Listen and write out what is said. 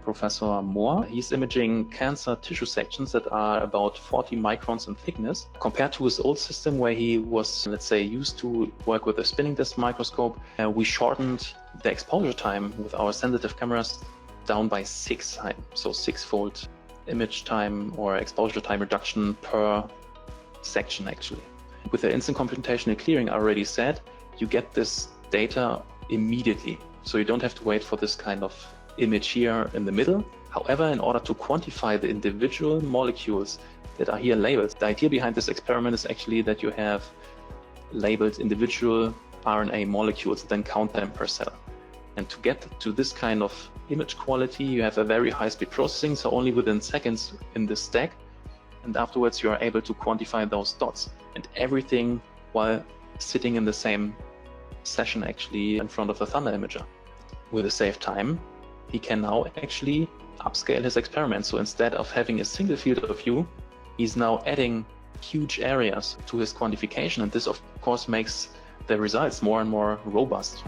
Professor Moore. He's imaging cancer tissue sections that are about 40 microns in thickness. Compared to his old system where he was, let's say, used to work with a spinning disk microscope, we shortened the exposure time with our sensitive cameras down by 6 times, so 6-fold image time or exposure time reduction per section actually. With the instant computational clearing I already said, you get this data immediately. So you don't have to wait for this kind of image here in the middle. However, in order to quantify the individual molecules that are here labeled, the idea behind this experiment is actually that you have labeled individual RNA molecules, then count them per cell. And to get to this kind of image quality, you have a very high-speed processing, so only within seconds in the stack. And afterwards, you are able to quantify those dots and everything while sitting in the same session actually in front of a thunder imager. With the saved time, he can now actually upscale his experiment. So instead of having a single field of view, he's now adding huge areas to his quantification. And this, of course, makes the results more and more robust.